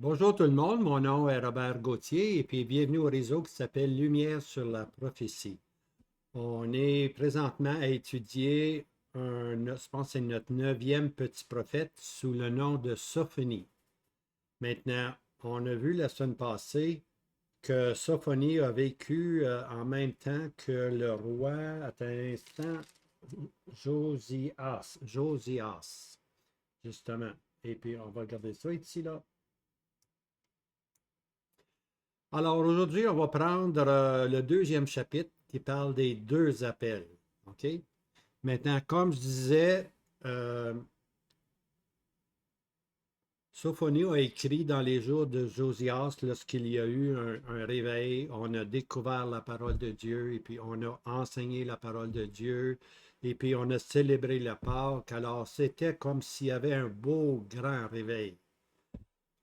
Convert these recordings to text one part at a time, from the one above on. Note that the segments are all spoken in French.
Bonjour tout le monde, mon nom est Robert Gauthier et puis bienvenue au réseau qui s'appelle Lumière sur la prophétie. On est présentement à étudier je pense que c'est notre neuvième petit prophète sous le nom de Sophonie. Maintenant, on a vu la semaine passée que Sophonie a vécu en même temps que le roi, attends un instant, Josias, justement. Et puis on va regarder ça ici, là. Alors aujourd'hui, on va prendre le deuxième chapitre qui parle des deux appels. OK? Maintenant, comme je disais, euh, Sophonie a écrit dans les jours de Josias, lorsqu'il y a eu un réveil, on a découvert la parole de Dieu et puis on a enseigné la parole de Dieu et puis on a célébré la Pâque. Alors c'était comme s'il y avait un beau grand réveil.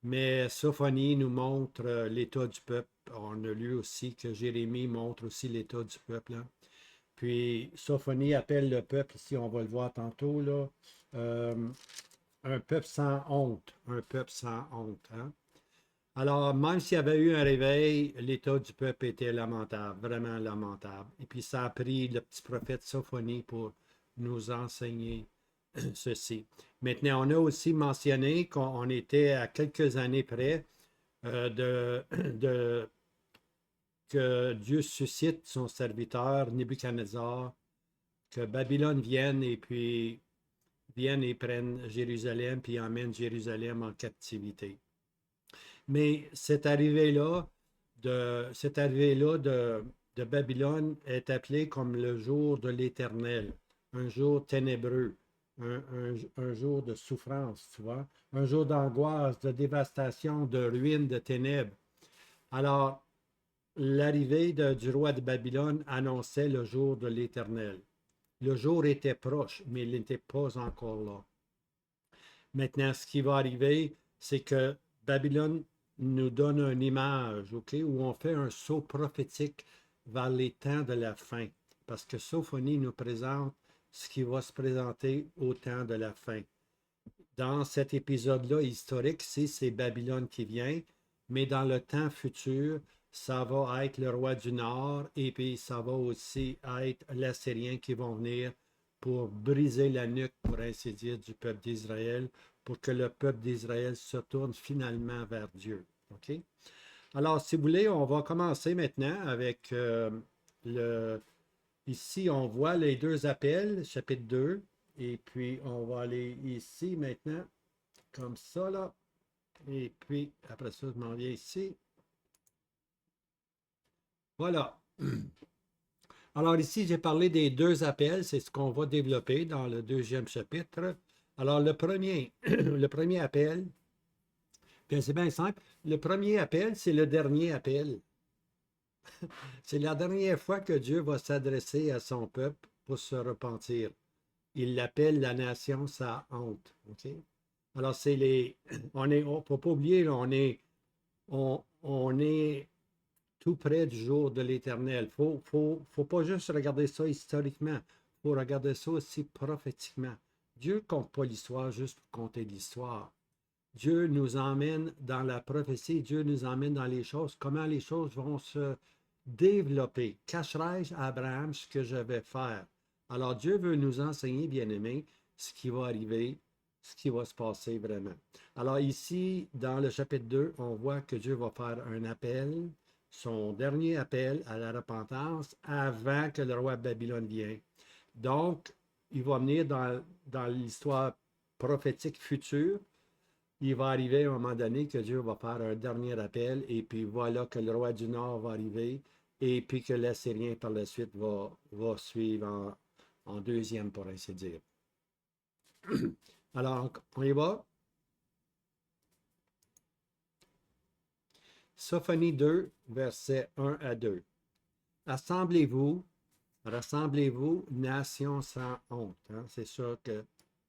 Mais Sophonie nous montre l'état du peuple. On a lu aussi que Jérémie montre aussi l'état du peuple, hein. Puis Sophonie appelle le peuple, ici on va le voir tantôt, là, euh, un peuple sans honte. Un peuple sans honte, hein. Alors, même s'il y avait eu un réveil, l'état du peuple était lamentable, vraiment lamentable. Et puis ça a pris le petit prophète Sophonie pour nous enseigner ceci. Maintenant, on a aussi mentionné qu'on était à quelques années près de que Dieu suscite son serviteur Nebuchadnezzar, que Babylone vienne et prenne Jérusalem, puis emmène Jérusalem en captivité. Mais cette arrivée-là de Babylone est appelée comme le jour de l'Éternel, un jour ténébreux, un jour de souffrance, tu vois, un jour d'angoisse, de dévastation, de ruine, de ténèbres. Alors, du roi de Babylone annonçait le jour de l'Éternel. Le jour était proche, mais il n'était pas encore là. Maintenant, ce qui va arriver, c'est que Babylone nous donne une image, OK, où on fait un saut prophétique vers les temps de la fin. Parce que Sophonie nous présente ce qui va se présenter au temps de la fin. Dans cet épisode-là historique, c'est Babylone qui vient, mais dans le temps futur, ça va être le roi du Nord et puis ça va aussi être l'Assyrien qui vont venir pour briser la nuque, pour ainsi dire, du peuple d'Israël, pour que le peuple d'Israël se tourne finalement vers Dieu. OK? Alors, si vous voulez, on va commencer maintenant avec le... Ici, on voit les deux appels, chapitre 2, et puis on va aller ici maintenant, comme ça, là. Et puis, après ça, je m'en viens ici. Voilà. Alors ici, j'ai parlé des deux appels, c'est ce qu'on va développer dans le deuxième chapitre. Alors le premier, le premier appel, bien, c'est bien simple. Le premier appel, c'est le dernier appel. C'est la dernière fois que Dieu va s'adresser à son peuple pour se repentir. Il l'appelle la nation sa honte. OK? Alors, c'est les. On est. Faut pas oublier, là, on est tout près du jour de l'Éternel. Faut pas juste regarder ça historiquement. Il faut regarder ça aussi prophétiquement. Dieu ne compte pas l'histoire juste pour compter l'histoire. Dieu nous emmène dans la prophétie, Dieu nous emmène dans les choses, comment les choses vont se développer. Cacherai-je à Abraham ce que je vais faire? Alors Dieu veut nous enseigner, bien-aimés, ce qui va arriver, ce qui va se passer vraiment. Alors ici, dans le chapitre 2, on voit que Dieu va faire un appel, son dernier appel à la repentance avant que le roi de Babylone vienne. Donc, il va venir dans l'histoire prophétique future. Il va arriver à un moment donné que Dieu va faire un dernier appel et puis voilà que le roi du Nord va arriver et puis que l'Assyrien par la suite va suivre en deuxième, pour ainsi dire. Alors, on y va. Sophonie 2, versets 1 à 2. Assemblez-vous, rassemblez-vous, nation sans honte, hein. C'est ça que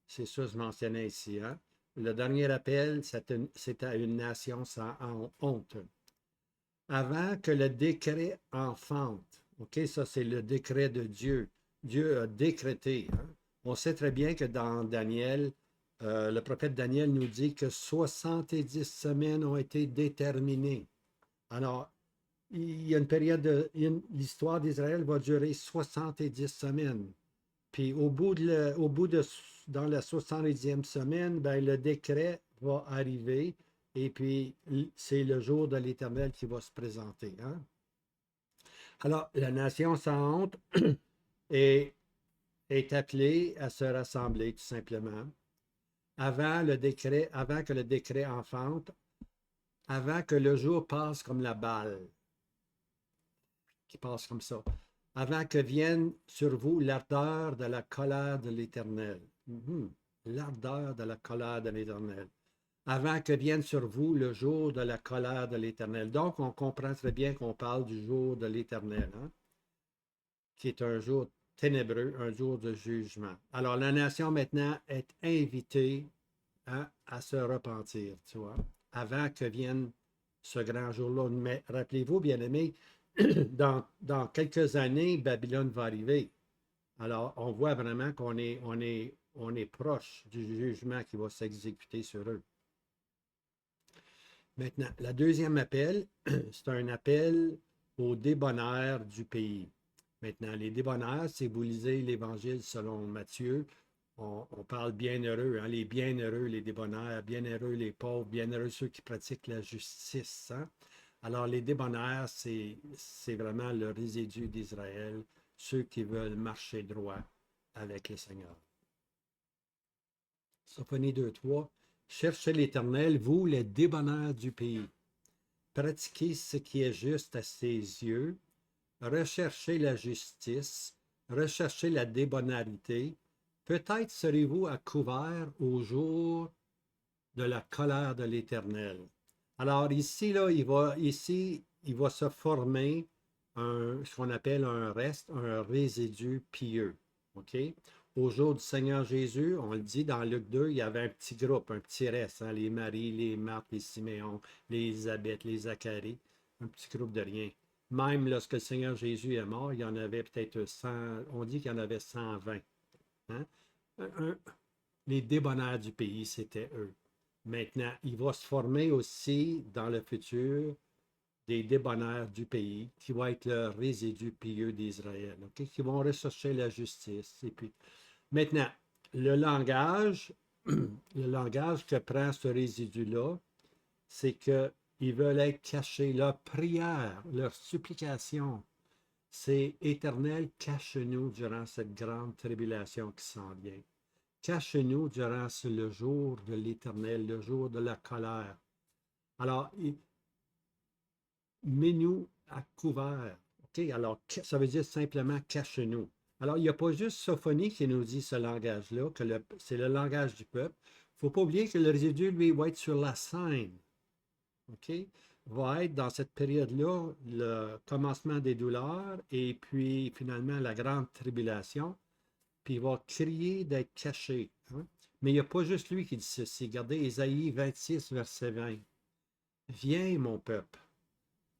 je mentionnais ici, hein. Le dernier appel, c'est à une nation sans honte. Avant que le décret enfante. OK, ça c'est le décret de Dieu. Dieu a décrété, hein. On sait très bien que dans Daniel, Le prophète Daniel nous dit que 70 semaines ont été déterminées. Alors, il y a une période l'histoire d'Israël va durer 70 semaines. Puis dans la 70e semaine, ben, le décret va arriver et puis c'est le jour de l'Éternel qui va se présenter. Hein? Alors, la nation sans honte est appelée à se rassembler tout simplement avant que le décret enfante, avant que le jour passe comme la balle, qui passe comme ça, avant que vienne sur vous l'ardeur de la colère de l'Éternel. L'ardeur de la colère de l'Éternel. Avant que vienne sur vous le jour de la colère de l'Éternel. Donc, on comprend très bien qu'on parle du jour de l'Éternel, hein, qui est un jour ténébreux, un jour de jugement. Alors, la nation maintenant est invitée à se repentir, tu vois, avant que vienne ce grand jour-là. Mais rappelez-vous, bien-aimés, dans quelques années, Babylone va arriver. Alors, on voit vraiment qu'on est proche du jugement qui va s'exécuter sur eux. Maintenant, le deuxième appel, c'est un appel aux débonnaires du pays. Maintenant, les débonnaires, si vous lisez l'Évangile selon Matthieu, on parle bienheureux, hein, les bienheureux, les débonnaires, bienheureux les pauvres, bienheureux ceux qui pratiquent la justice. Hein? Alors, les débonnaires, c'est vraiment le résidu d'Israël, ceux qui veulent marcher droit avec le Seigneur. Sophonie 2.3. Cherchez l'Éternel, vous les débonnaires du pays. Pratiquez ce qui est juste à ses yeux. Recherchez la justice. Recherchez la débonnarité. Peut-être serez-vous à couvert au jour de la colère de l'Éternel. Alors ici, là, il va se former ce qu'on appelle un reste, un résidu pieux. OK? Au jour du Seigneur Jésus, on le dit dans Luc 2, il y avait un petit groupe, un petit reste, hein, les Marie, les Marthe, les Siméon, les Élisabeth, les Zacharie, un petit groupe de rien. Même lorsque le Seigneur Jésus est mort, il y en avait peut-être 100, on dit qu'il y en avait 120. Hein? Les débonnaires du pays, c'était eux. Maintenant, il va se former aussi dans le futur des débonnaires du pays, qui vont être le résidu pieux d'Israël, okay? Qui vont rechercher la justice. Et puis, maintenant, le langage, le langage que prend ce résidu-là, c'est qu'ils veulent être cachés. Leur prière, leur supplication, c'est Éternel, cache-nous durant cette grande tribulation qui s'en vient. Cache-nous durant le jour de l'Éternel, le jour de la colère. Alors, mets-nous à couvert. Okay? Alors, ça veut dire simplement cache-nous. Alors, il n'y a pas juste Sophonie qui nous dit ce langage-là, que c'est le langage du peuple. Il ne faut pas oublier que le résidu, lui, va être sur la scène. OK? Va être dans cette période-là le commencement des douleurs et puis finalement la grande tribulation. Puis il va crier d'être caché. Hein? Mais il n'y a pas juste lui qui dit ceci. Regardez Ésaïe 26, verset 20. Viens, mon peuple.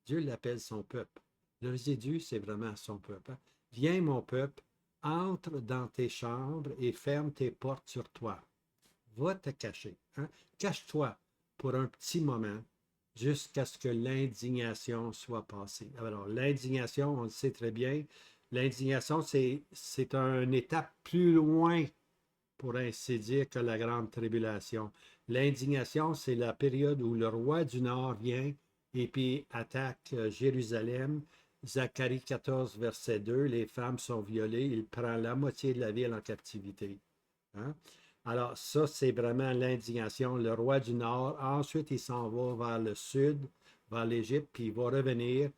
Dieu l'appelle son peuple. Le résidu, c'est vraiment son peuple. Hein? Viens, mon peuple, entre dans tes chambres et ferme tes portes sur toi. Va te cacher. Hein? Cache-toi pour un petit moment jusqu'à ce que l'indignation soit passée. Alors, l'indignation, on le sait très bien, l'indignation, c'est une étape plus loin, pour ainsi dire, que la grande tribulation. L'indignation, c'est la période où le roi du Nord vient et puis attaque Jérusalem. Zacharie 14, verset 2, les femmes sont violées, il prend la moitié de la ville en captivité. Hein? Alors, ça, c'est vraiment l'indignation. Le roi du Nord, ensuite, il s'en va vers le sud, vers l'Égypte, puis il va revenir.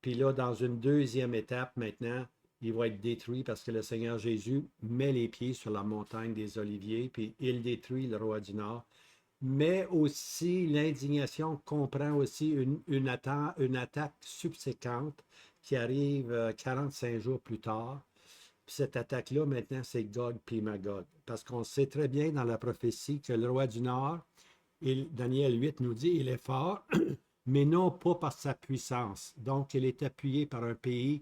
Puis là, dans une deuxième étape, maintenant, il va être détruit parce que le Seigneur Jésus met les pieds sur la montagne des Oliviers, puis il détruit le roi du Nord. Mais aussi, l'indignation comprend aussi une attaque subséquente qui arrive 45 jours plus tard. Puis cette attaque-là, maintenant, c'est Gog puis Magog. Parce qu'on sait très bien dans la prophétie que le roi du Nord, Daniel 8 nous dit, il est fort, mais non pas par sa puissance. Donc, il est appuyé par un pays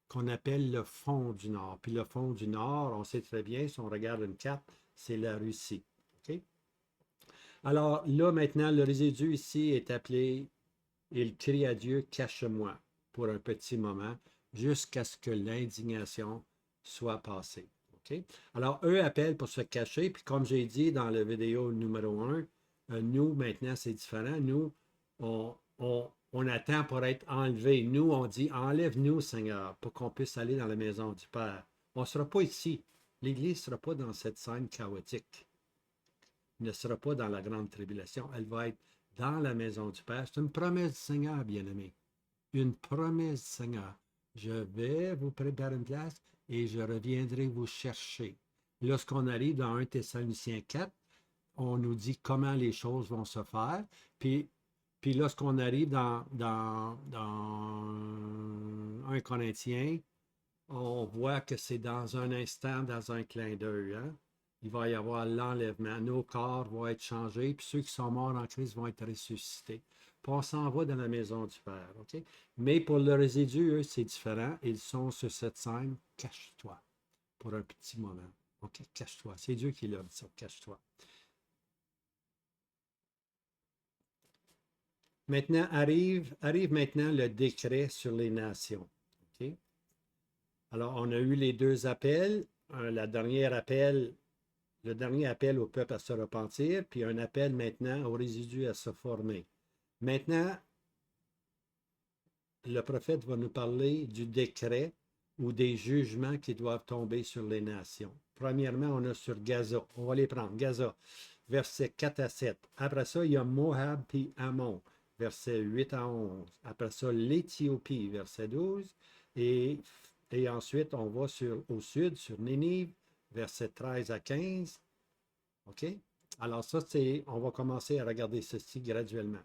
qu'on appelle le fond du Nord. Puis le fond du Nord, on sait très bien, si on regarde une carte, c'est la Russie. Okay? Alors là, maintenant, le résidu ici est appelé, il crie à Dieu, cache-moi pour un petit moment, jusqu'à ce que l'indignation soit passée. OK? Alors, eux appellent pour se cacher, puis comme j'ai dit dans la vidéo numéro 1, nous, maintenant, c'est différent. Nous, on attend pour être enlevés. Nous, on dit, enlève-nous, Seigneur, pour qu'on puisse aller dans la maison du Père. On ne sera pas ici. L'Église ne sera pas dans cette scène chaotique. Elle ne sera pas dans la grande tribulation. Elle va être dans la maison du Père. C'est une promesse du Seigneur, bien-aimé. Une promesse du Seigneur. Je vais vous préparer une place et je reviendrai vous chercher. Lorsqu'on arrive dans 1 Thessaloniciens 4, on nous dit comment les choses vont se faire. Puis lorsqu'on arrive dans 1 Corinthiens, on voit que c'est dans un instant, dans un clin d'œil. Hein? Il va y avoir l'enlèvement. Nos corps vont être changés, puis ceux qui sont morts en Christ vont être ressuscités. Puis on s'en va dans la maison du Père. OK? Mais pour le résidu, eux, c'est différent. Ils sont sur cette scène. Cache-toi pour un petit moment. OK? Cache-toi. C'est Dieu qui l'a dit ça. Cache-toi. Maintenant, arrive maintenant le décret sur les nations. OK? Alors, on a eu les deux appels. Le dernier appel au peuple à se repentir, puis un appel maintenant aux résidus à se former. Maintenant, le prophète va nous parler du décret ou des jugements qui doivent tomber sur les nations. Premièrement, on a sur Gaza. On va les prendre. Gaza, versets 4 à 7. Après ça, il y a Moab puis Ammon, versets 8 à 11. Après ça, l'Éthiopie, verset 12. Et ensuite, on va au sud, sur Nénive, versets 13 à 15. OK? Alors ça, on va commencer à regarder ceci graduellement.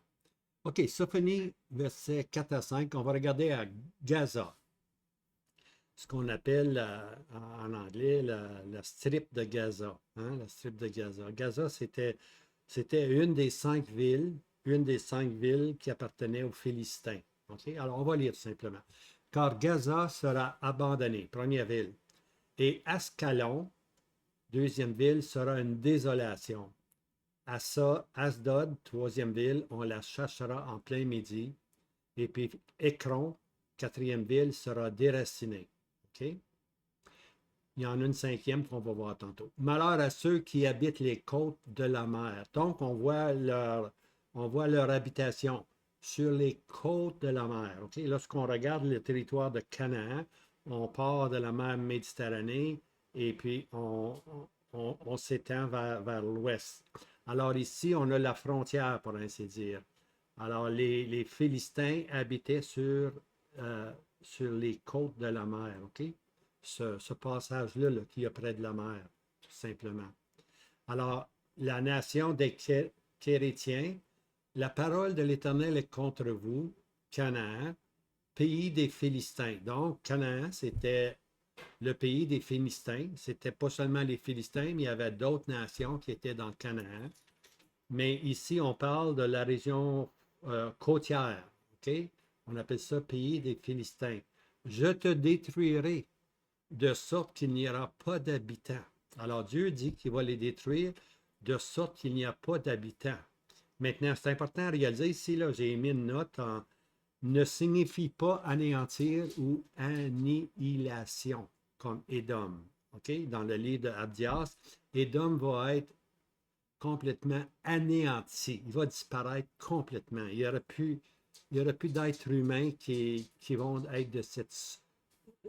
OK, Sophonie, versets 4 à 5. On va regarder à Gaza, ce qu'on appelle en anglais la strip de Gaza. Hein, la strip de Gaza. Gaza, c'était une des 5 villes qui appartenaient aux Philistins. OK? Alors, on va lire simplement. Car Gaza sera abandonnée, première ville, et Ascalon, deuxième ville, sera une désolation. Asdod, troisième ville, on la cherchera en plein midi. Et puis Écron, quatrième ville, sera déracinée. OK? Il y en a une cinquième qu'on va voir tantôt. Malheur à ceux qui habitent les côtes de la mer. Donc, on voit leur habitation sur les côtes de la mer. OK? Lorsqu'on regarde le territoire de Canaan, on part de la mer Méditerranée et puis on s'étend vers l'ouest. Alors ici, on a la frontière, pour ainsi dire. Alors, les Philistins habitaient sur les côtes de la mer, OK? Ce passage-là qui est près de la mer, tout simplement. Alors, la nation des Kérétiens, la parole de l'Éternel est contre vous, Canaan, pays des Philistins. Donc, Canaan, c'était le pays des Philistins. C'était pas seulement les Philistins, mais il y avait d'autres nations qui étaient dans Canaan. Mais ici, on parle de la région côtière. OK? On appelle ça pays des Philistins. Je te détruirai de sorte qu'il n'y aura pas d'habitants. Alors Dieu dit qu'il va les détruire de sorte qu'il n'y a pas d'habitants. Maintenant, c'est important à réaliser ici, là, j'ai mis une note ne signifie pas anéantir ou annihilation, comme Édom. OK? Dans le livre d'Abdias, Édom va être complètement anéanti. Il va disparaître complètement. Il n'y aura plus d'êtres humains qui vont être de cette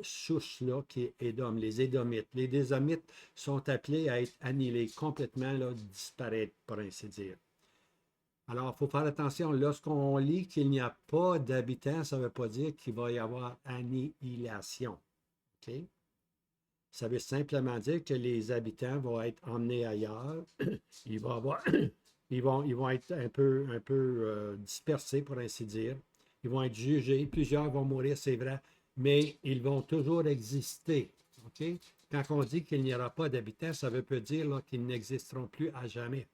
souche-là qui est Édom, les Édomites. Les Édomites sont appelés à être annihilés complètement, là, disparaître, pour ainsi dire. Alors, il faut faire attention. Lorsqu'on lit qu'il n'y a pas d'habitants, ça ne veut pas dire qu'il va y avoir annihilation. OK? Ça veut simplement dire que les habitants vont être emmenés ailleurs. Il va avoir, ils vont être un peu dispersés, pour ainsi dire. Ils vont être jugés. Plusieurs vont mourir, c'est vrai, mais ils vont toujours exister. OK? Quand on dit qu'il n'y aura pas d'habitants, ça veut pas dire là, qu'ils n'existeront plus à jamais.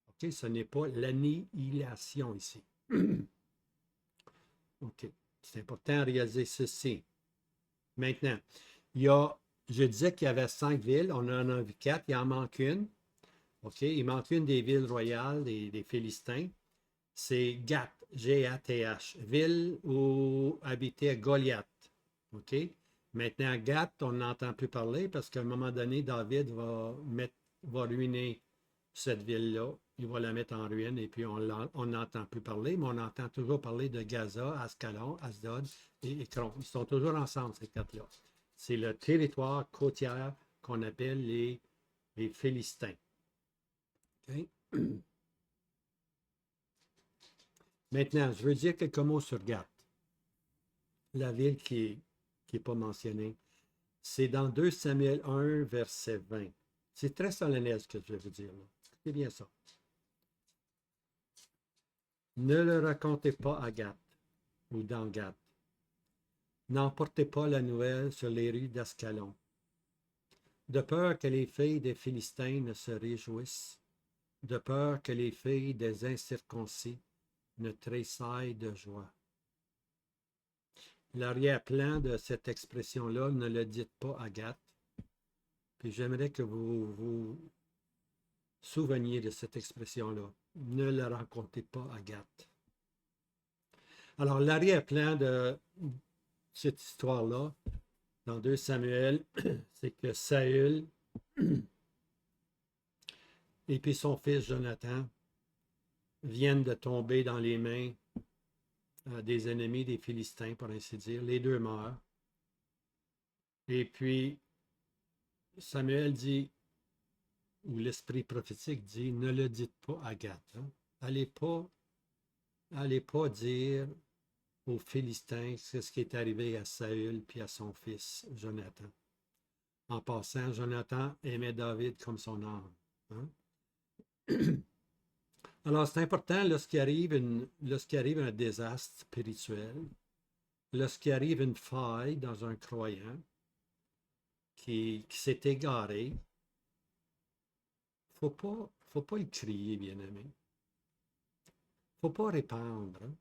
OK? Ce n'est pas l'annihilation ici. OK. C'est important de réaliser ceci. Maintenant, je disais qu'il y avait 5 villes, on en a vu 4, il en manque une. OK? Il manque une des villes royales des Philistins. C'est Gath, G-A-T-H, ville où habitait Goliath. OK? Maintenant, Gath, on n'entend plus parler parce qu'à un moment donné, David va ruiner cette ville-là. Il va la mettre en ruine et puis on n'entend plus parler, mais on entend toujours parler de Gaza, Ascalon, Asdod et Ekron. Ils sont toujours ensemble, ces quatre-là. C'est le territoire côtier qu'on appelle les Philistins. OK? Maintenant, je veux dire quelques mots sur Gath, la ville qui n'est pas mentionnée. C'est dans 2 Samuel 1, verset 20. C'est très solennel ce que je vais vous dire là. C'est bien ça. Ne le racontez pas à Gath ou dans Gath. N'emportez pas la nouvelle sur les rues d'Ascalon, de peur que les filles des Philistins ne se réjouissent, de peur que les filles des incirconcis ne tressaillent de joie. L'arrière-plan de cette expression-là, ne le dites pas à Gath. Puis j'aimerais que vous vous souveniez de cette expression-là. Ne la racontez pas à Gath. Alors, l'arrière-plan de cette histoire-là, dans 2 Samuel, c'est que Saül et puis son fils Jonathan viennent de tomber dans les mains des ennemis des Philistins, pour ainsi dire. Les deux meurent. Et puis, Samuel dit, ou l'esprit prophétique dit, ne le dites pas à Gath. Hein. Allez pas dire aux Philistins ce qui est arrivé à Saül puis à son fils Jonathan. En passant, Jonathan aimait David comme son âme. Hein? Alors, c'est important lorsqu'il arrive un désastre spirituel, lorsqu'il arrive une faille dans un croyant qui s'est égaré, faut pas le crier, bien-aimé. Faut pas répandre. Hein?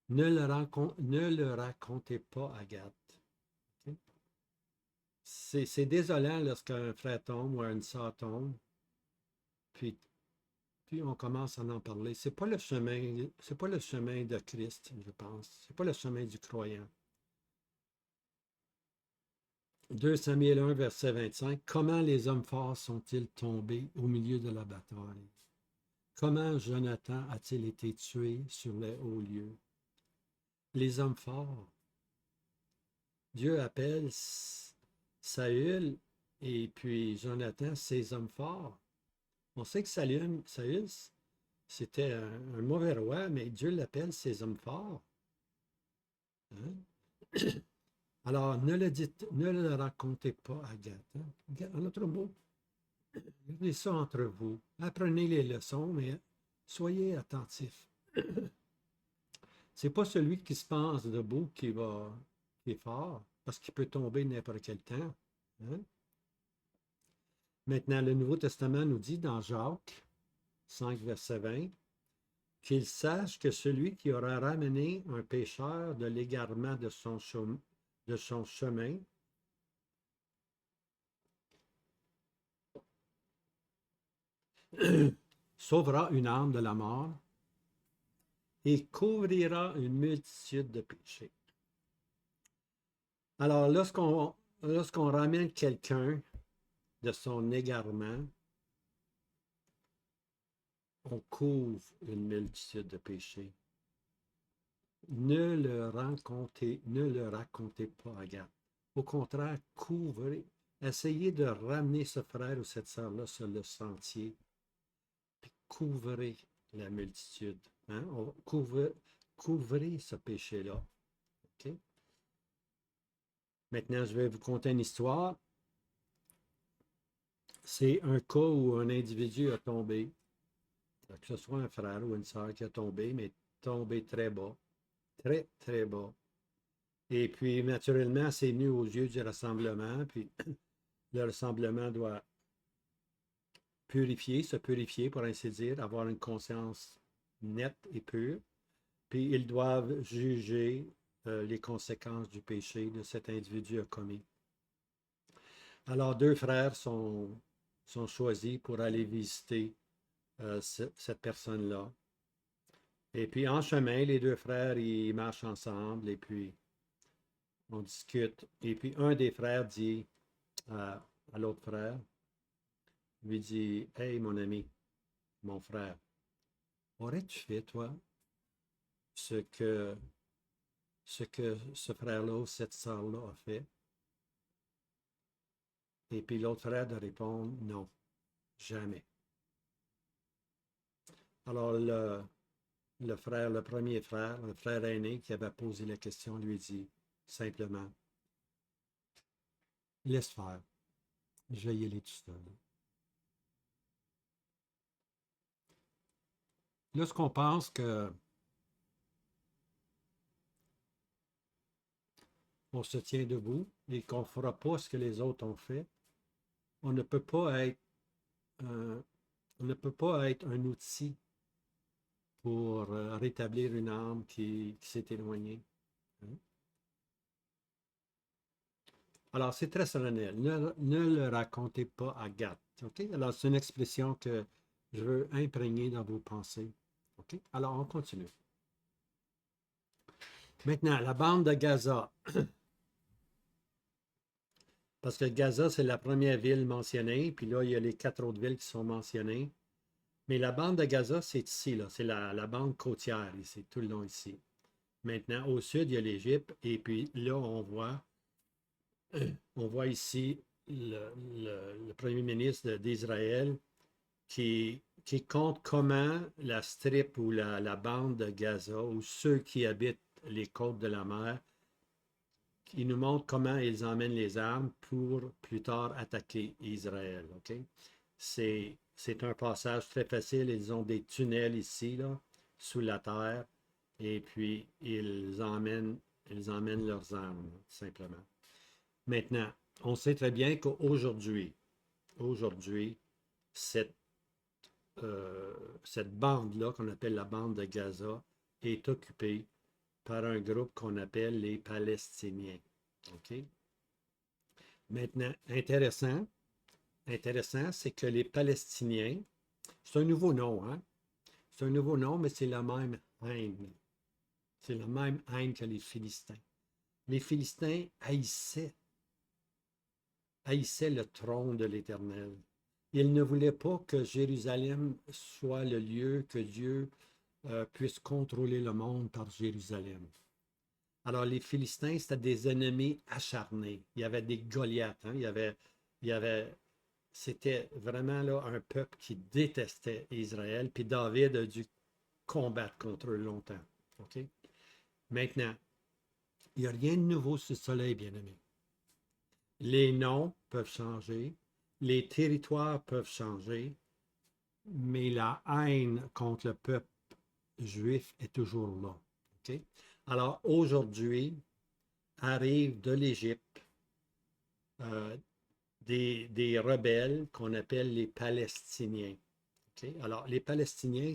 Ne le racontez pas à Gath. Okay? C'est désolant lorsqu'un frère tombe ou une sœur tombe, puis on commence à en parler. C'est pas le chemin de Christ, je pense. C'est pas le chemin du croyant. 2 Samuel 1, verset 25. Comment les hommes forts sont-ils tombés au milieu de la bataille? Comment Jonathan a-t-il été tué sur les hauts lieux? Les hommes forts. Dieu appelle Saül et puis Jonathan ses hommes forts. On sait que Saül c'était un mauvais roi, mais Dieu l'appelle ses hommes forts. Hein? Alors, ne le racontez pas à Gath. Hein? En autre mot, gardez ça entre vous. Apprenez les leçons, mais soyez attentifs. C'est pas celui qui se pense debout qui est fort, parce qu'il peut tomber n'importe quel temps. Hein? Maintenant, le Nouveau Testament nous dit dans Jacques 5, verset 20, qu'il sache que celui qui aura ramené un pécheur de l'égarement de son chemin, sauvera une âme de la mort et couvrira une multitude de péchés. Alors, lorsqu'on ramène quelqu'un de son égarement, on couvre une multitude de péchés. Ne le racontez pas à Gath. Au contraire, essayez de ramener ce frère ou cette sœur-là sur le sentier, puis couvrez la multitude. Hein? Couvrez ce péché-là. Okay? Maintenant, je vais vous conter une histoire. C'est un cas où un individu a tombé, que ce soit un frère ou une sœur qui a tombé, mais tombé très bas, très, très bas. Et puis, naturellement, c'est venu aux yeux du rassemblement, puis le rassemblement doit se purifier, pour ainsi dire, avoir une conscience nette et pure, puis ils doivent juger les conséquences du péché de cet individu a commis. Alors, deux frères sont sont choisis pour aller visiter cette personne-là. Et puis en chemin, les deux frères, ils marchent ensemble et puis on discute. Et puis un des frères dit à l'autre frère, lui dit, Hey mon ami, mon frère, aurais-tu fait, toi, ce que ce frère-là ou cette sœur-là a fait? Et puis l'autre frère de répondre, non, jamais. Alors le frère, le premier frère, le frère aîné qui avait posé la question, lui dit simplement, laisse faire, je vais y aller tout seul. Lorsqu'on pense que on se tient debout et qu'on ne fera pas ce que les autres ont fait, on ne peut pas être un, on ne peut pas être un outil pour rétablir une âme qui s'est éloignée. Hein? Alors, c'est très solennel. Ne le racontez pas à Gath. Okay? Alors, c'est une expression que je veux imprégner dans vos pensées. Okay? Alors, on continue. Maintenant, la bande de Gaza. Parce que Gaza, c'est la première ville mentionnée, puis là, il y a les 4 autres villes qui sont mentionnées. Mais la bande de Gaza, c'est ici, là. C'est la bande côtière, ici, tout le long ici. Maintenant, au sud, il y a l'Égypte, et puis là, on voit ici le premier ministre d'Israël qui compte comment la strip ou la bande de Gaza, ou ceux qui habitent les côtes de la mer, il nous montre comment ils emmènent les armes pour plus tard attaquer Israël. Okay? C'est un passage très facile. Ils ont des tunnels ici, là, sous la terre, et puis ils emmènent leurs armes, simplement. Maintenant, on sait très bien qu'aujourd'hui, cette, cette bande-là, qu'on appelle la bande de Gaza, est occupée par un groupe qu'on appelle les Palestiniens. OK? Maintenant, intéressant, c'est que les Palestiniens, c'est un nouveau nom, hein? C'est un nouveau nom, mais c'est la même haine. C'est la même haine que les Philistins. Les Philistins haïssaient le trône de l'Éternel. Ils ne voulaient pas que Jérusalem soit le lieu que Dieu puisse contrôler le monde par Jérusalem. Alors, les Philistins, c'était des ennemis acharnés. Il y avait des Goliaths. Hein? C'était vraiment là un peuple qui détestait Israël. Puis David a dû combattre contre eux longtemps. Okay? Maintenant, il n'y a rien de nouveau sur le soleil, bien-aimés. Les noms peuvent changer, les territoires peuvent changer, mais la haine contre le peuple juif est toujours là. Okay? Alors aujourd'hui, arrivent de l'Égypte des rebelles qu'on appelle les Palestiniens. Okay? Alors les Palestiniens,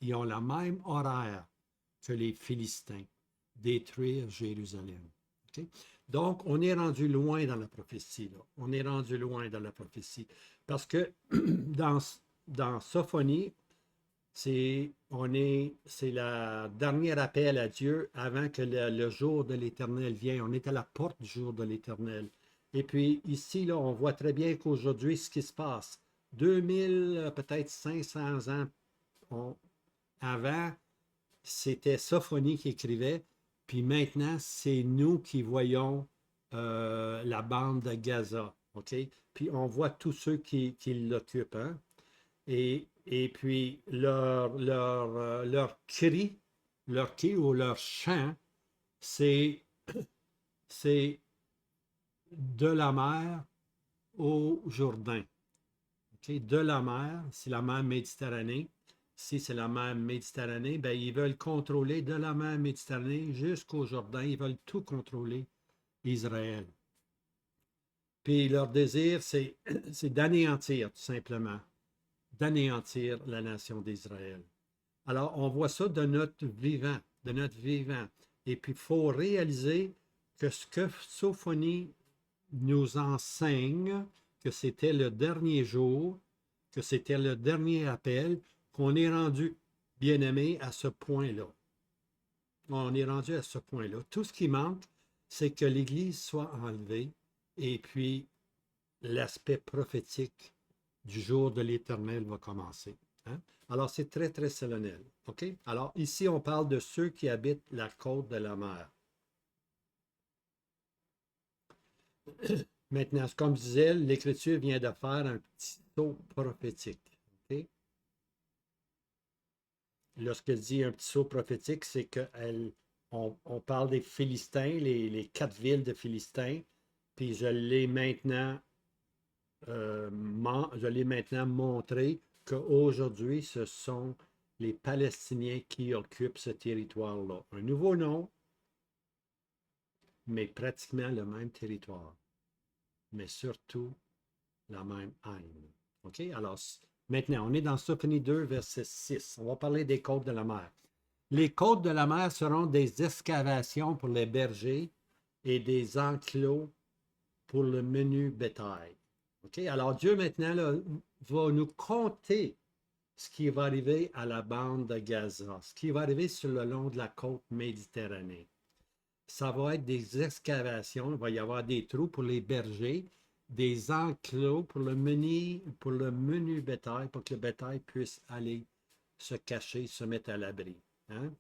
ils ont la même horaire que les Philistins, détruire Jérusalem. Okay? Donc, on est rendu loin dans la prophétie. Là. On est rendu loin dans la prophétie. Parce que dans Sophonie, c'est le dernier appel à Dieu avant que le jour de l'Éternel vienne. On est à la porte du jour de l'Éternel. Et puis ici, là, on voit très bien qu'aujourd'hui, ce qui se passe, 2000, peut-être 500 ans avant, c'était Sophonie qui écrivait, puis maintenant, c'est nous qui voyons la bande de Gaza. OK? Puis on voit tous ceux qui l'occupent. Hein? Et puis leur cri ou leur chant, c'est de la mer au Jourdain. Okay? De la mer, c'est la mer Méditerranée. Si c'est la mer Méditerranée, ben, ils veulent contrôler de la mer Méditerranée jusqu'au Jourdain. Ils veulent tout contrôler, Israël. Puis leur désir, c'est d'anéantir, tout simplement. D'anéantir la nation d'Israël. Alors, on voit ça de notre vivant, Et puis, il faut réaliser que ce que Sophonie nous enseigne, que c'était le dernier jour, que c'était le dernier appel, qu'on est rendu, bien-aimé, à ce point-là. On est rendu à ce point-là. Tout ce qui manque, c'est que l'Église soit enlevée et puis l'aspect prophétique du jour de l'Éternel va commencer. Hein? Alors, c'est très, très solennel. OK? Alors, ici, on parle de ceux qui habitent la côte de la mer. Maintenant, comme je disais, l'Écriture vient de faire un petit saut prophétique. OK? Lorsqu'elle dit un petit saut prophétique, c'est qu'on parle des Philistins, les 4 villes de Philistins, puis je l'ai maintenant montré qu'aujourd'hui, ce sont les Palestiniens qui occupent ce territoire-là. Un nouveau nom, mais pratiquement le même territoire, mais surtout la même haine. OK? Alors, maintenant, on est dans Sophonie 2, verset 6. On va parler des côtes de la mer. Les côtes de la mer seront des excavations pour les bergers et des enclos pour le menu bétail. OK? Alors, Dieu maintenant là, va nous compter ce qui va arriver à la bande de Gaza, ce qui va arriver sur le long de la côte méditerranée. Ça va être des excavations, il va y avoir des trous pour les bergers, des enclos pour le menu bétail, pour que le bétail puisse aller se cacher, se mettre à l'abri. Hein?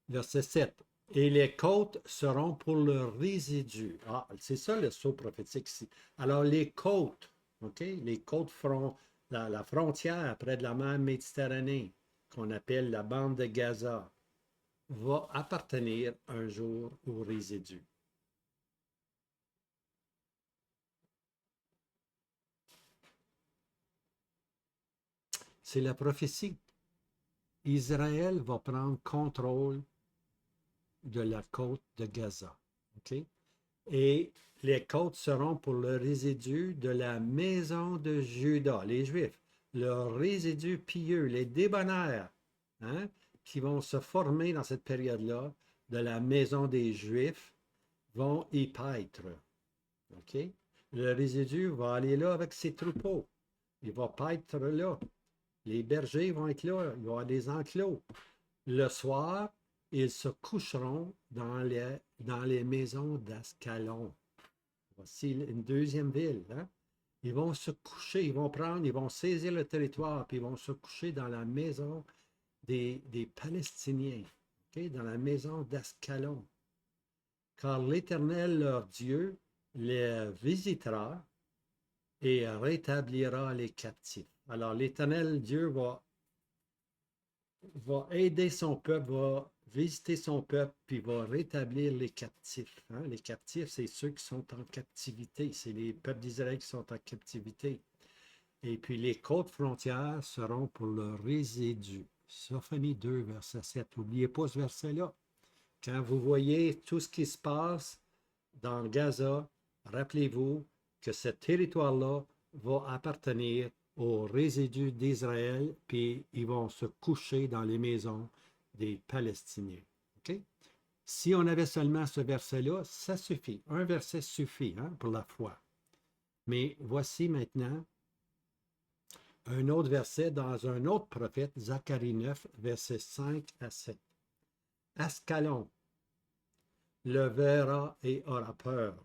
Verset 7. Et les côtes seront pour le résidu. Ah, c'est ça le sceau prophétique ici. Alors, les côtes, OK? Les côtes feront la frontière près de la mer Méditerranée, qu'on appelle la bande de Gaza, va appartenir un jour au résidu. C'est la prophétie. Israël va prendre contrôle de la côte de Gaza. OK? Et les côtes seront pour le résidu de la maison de Juda, les Juifs, le résidu pieux, les débonnaires, hein, qui vont se former dans cette période-là de la maison des Juifs, vont y paître. OK? Le résidu va aller là avec ses troupeaux. Il va paître là. Les bergers vont être là. Il va y avoir des enclos. Le soir, ils se coucheront dans les maisons d'Ascalon. Voici une deuxième ville. Hein? Ils vont se coucher, ils vont saisir le territoire, puis ils vont se coucher dans la maison des Palestiniens, okay? Dans la maison d'Ascalon. Car l'Éternel, leur Dieu, les visitera et rétablira les captifs. Alors l'Éternel Dieu va aider son peuple, va visiter son peuple, puis va rétablir les captifs. Hein? Les captifs, c'est ceux qui sont en captivité. C'est les peuples d'Israël qui sont en captivité. Et puis les côtes frontières seront pour le résidu. Sophonie 2, verset 7. N'oubliez pas ce verset-là. Quand vous voyez tout ce qui se passe dans Gaza, rappelez-vous que ce territoire-là va appartenir aux résidus d'Israël, puis ils vont se coucher dans les maisons des Palestiniens. OK? Si on avait seulement ce verset-là, ça suffit. Un verset suffit hein, pour la foi. Mais voici maintenant un autre verset dans un autre prophète, Zacharie 9, versets 5 à 7. Ascalon le verra et aura peur.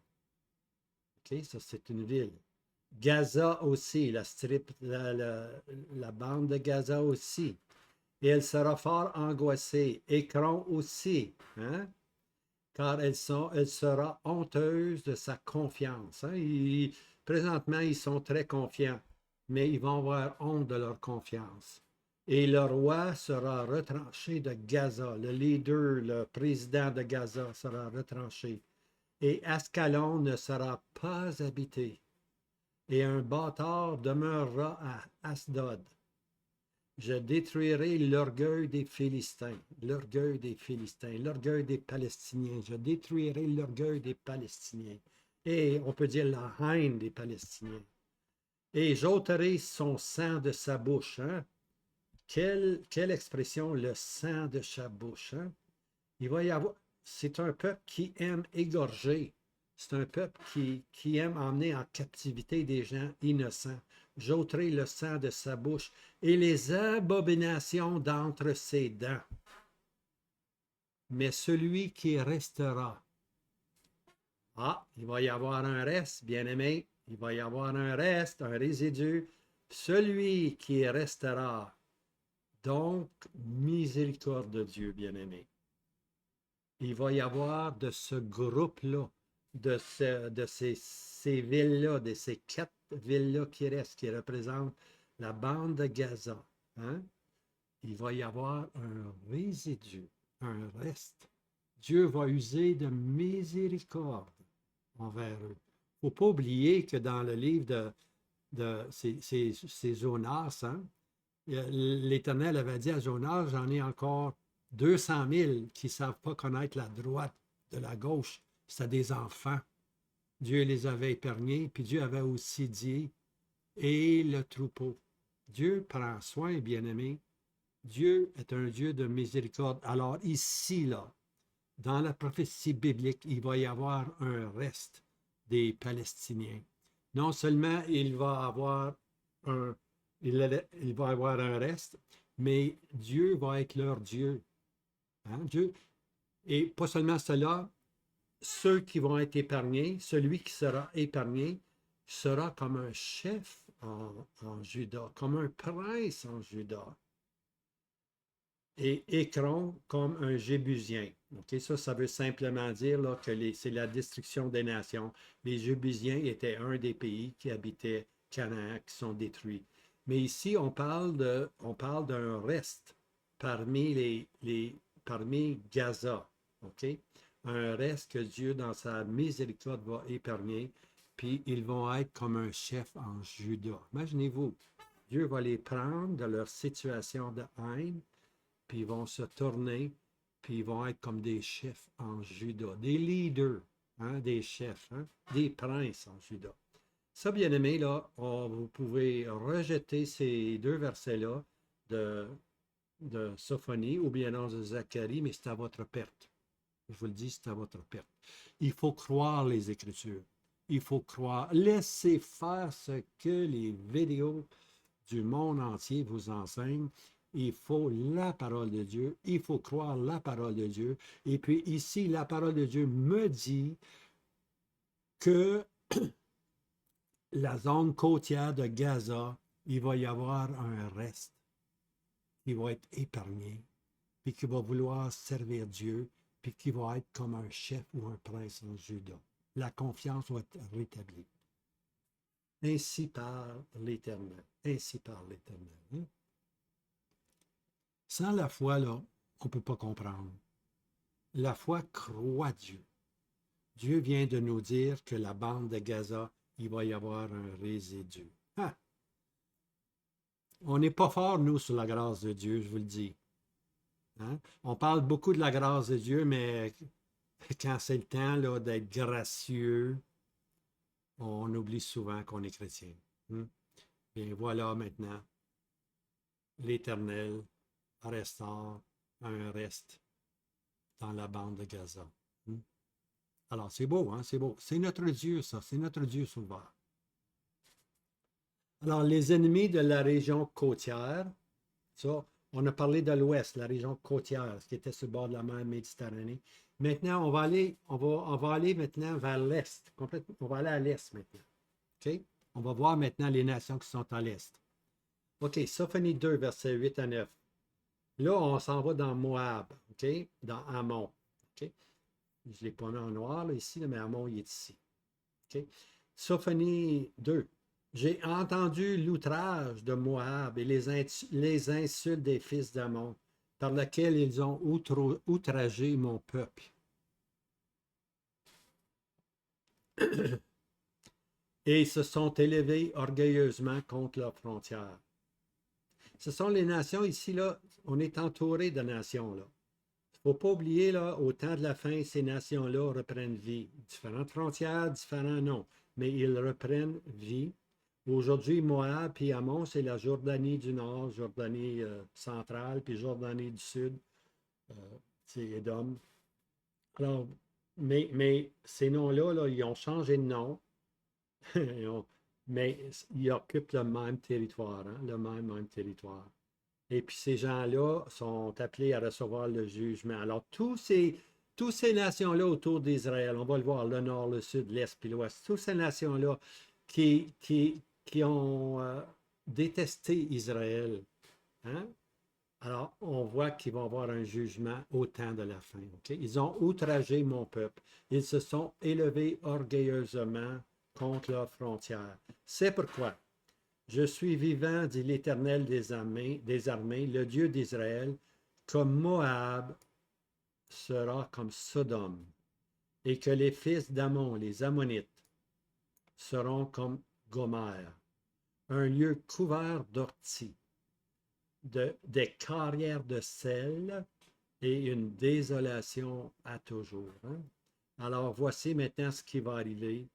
OK, ça c'est une ville. Gaza aussi, la bande de Gaza aussi. Et elle sera fort angoissée. Écron aussi, hein? Car elle sera honteuse de sa confiance. Hein? Présentement, ils sont très confiants, mais ils vont avoir honte de leur confiance. Et le roi sera retranché de Gaza. Le leader, le président de Gaza sera retranché. Et Ascalon ne sera pas habité. Et un bâtard demeurera à Asdod. Je détruirai l'orgueil des Philistins, l'orgueil des Palestiniens. Je détruirai l'orgueil des Palestiniens. Et on peut dire la haine des Palestiniens. Et j'ôterai son sang de sa bouche. Hein? Quelle expression, le sang de sa bouche. Hein? Il va y avoir. C'est un peuple qui aime égorger. C'est un peuple qui aime emmener en captivité des gens innocents. J'ôterai le sang de sa bouche et les abominations d'entre ses dents. Mais celui qui restera, il va y avoir un reste, bien-aimé, il va y avoir un reste, un résidu. Celui qui restera, donc miséricorde de Dieu, bien-aimé. Il va y avoir de ce groupe-là, de ces villes-là, de ces 4 villes-là qui restent, qui représentent la bande de Gaza. Hein? Il va y avoir un résidu, un reste. Dieu va user de miséricorde envers eux. Il ne faut pas oublier que dans le livre c'est Jonas, hein? L'Éternel avait dit à Jonas, j'en ai encore 200 000 qui ne savent pas connaître la droite de la gauche. C'était des enfants. Dieu les avait épargnés, puis Dieu avait aussi dit, et le troupeau. Dieu prend soin, bien-aimé. Dieu est un Dieu de miséricorde. Alors ici, là, dans la prophétie biblique, il va y avoir un reste des Palestiniens. Non seulement il va avoir un, il va avoir un reste, mais Dieu va être leur Dieu. Hein? Dieu. Et pas seulement cela, ceux qui vont être épargnés, celui qui sera épargné, sera comme un chef en Juda, comme un prince en Juda. Et Écron comme un Jébusien. Okay? Ça veut simplement dire là, que c'est la destruction des nations. Les Jébusiens étaient un des pays qui habitaient Canaan, qui sont détruits. Mais ici, on parle d'un reste parmi Gaza. Okay? Un reste que Dieu, dans sa miséricorde, va épargner. Puis ils vont être comme un chef en Juda. Imaginez-vous, Dieu va les prendre de leur situation de haine, puis ils vont se tourner, puis ils vont être comme des chefs en Juda, des leaders, hein, des chefs, hein, des princes en Juda. Ça, bien aimé, là, vous pouvez rejeter ces 2 versets-là de Sophonie ou bien dans de Zacharie, mais c'est à votre perte. Je vous le dis, c'est à votre perte. Il faut croire les Écritures. Il faut croire. Laissez faire ce que les vidéos du monde entier vous enseignent. Il faut la parole de Dieu. Il faut croire la parole de Dieu. Et puis ici, la parole de Dieu me dit que la zone côtière de Gaza, il va y avoir un reste qui va être épargné, puis qui va vouloir servir Dieu, puis qui va être comme un chef ou un prince en Juda. La confiance va être rétablie. Ainsi parle l'Éternel. Ainsi parle l'Éternel. Hein? Sans la foi, là, on ne peut pas comprendre. La foi croit Dieu. Dieu vient de nous dire que la bande de Gaza, il va y avoir un résidu. Ah! On n'est pas fort, nous, sur la grâce de Dieu, je vous le dis. Hein? On parle beaucoup de la grâce de Dieu, mais quand c'est le temps là, d'être gracieux, on oublie souvent qu'on est chrétien. Bien voilà maintenant, l'Éternel restaure un reste dans la bande de Gaza. Alors, c'est beau, hein? C'est beau. C'est notre Dieu, ça. C'est notre Dieu sauveur. Alors, les ennemis de la région côtière, ça, on a parlé de l'ouest, la région côtière, ce qui était sur le bord de la mer Méditerranée. Maintenant, on va aller maintenant vers l'est. On va aller à l'est maintenant. OK? On va voir maintenant les nations qui sont à l'est. OK, Sophonie 2, versets 8 à 9. Là, on s'en va dans Moab, OK? Dans Ammon. OK? Je ne l'ai pas mis en noir là, ici, mais Ammon, il est ici. OK? Sophonie 2. J'ai entendu l'outrage de Moab et les insultes des fils d'Ammon, par lesquels ils ont outragé mon peuple. Et se sont élevés orgueilleusement contre leurs frontières. Ce sont les nations ici, là, on est entouré de nations, là. Il ne faut pas oublier, là, au temps de la fin, ces nations-là reprennent vie. Différentes frontières, différents noms, mais ils reprennent vie. Aujourd'hui, Moab et Ammon, c'est la Jordanie du Nord, Jordanie centrale, puis Jordanie du Sud, c'est Édom. Alors, mais ces noms-là, là, ils ont changé de nom, Ils ont- mais ils occupent le même territoire, hein, le même territoire. Et puis ces gens-là sont appelés à recevoir le jugement. Alors, tous ces nations-là autour d'Israël, on va le voir, le nord, le sud, l'est, puis l'ouest, toutes ces nations-là qui ont détesté Israël, hein, alors on voit qu'ils vont avoir un jugement au temps de la fin. OK? Ils ont outragé mon peuple. Ils se sont élevés orgueilleusement contre leurs frontières. C'est pourquoi je suis vivant, dit l'Éternel des armées, le Dieu d'Israël, comme Moab sera comme Sodome, et que les fils d'Ammon, les Ammonites, seront comme Gomère, un lieu couvert d'orties, des carrières de sel et une désolation à toujours. Hein? Alors voici maintenant ce qui va arriver